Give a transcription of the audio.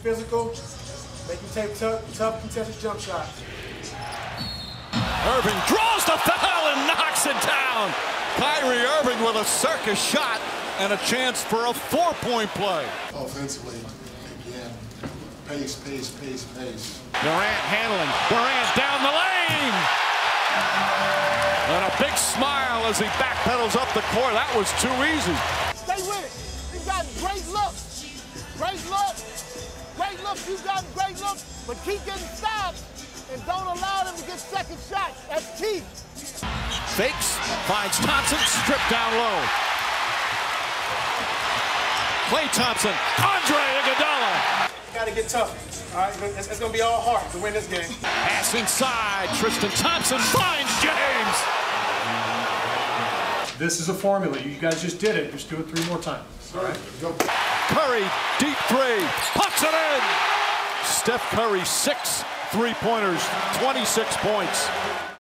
physical, make him take tough contested jump shots. Irving draws the foul and knocks it down. Kyrie Irving with a circus shot and a chance for a 4-point play. Offensively, again, pace. Durant handling. Durant down the lane. And a big smile as he backpedals up the court. That was too easy. Stay with it. You got great looks. Great looks. You got great looks. But keep getting stops and don't allow them to get second shots. That's key. Fakes. Finds Thompson. Stripped down low. Klay Thompson. Andre Iguodala. You got to get tough. All right, it's going to be all heart to win this game. Pass inside. Tristan Thompson finds James. This is a formula. You guys just did it. Just do it 3 more times. All right, go. Curry, deep 3. Pucks it in. Steph Curry, 6 3-pointers, 26 points.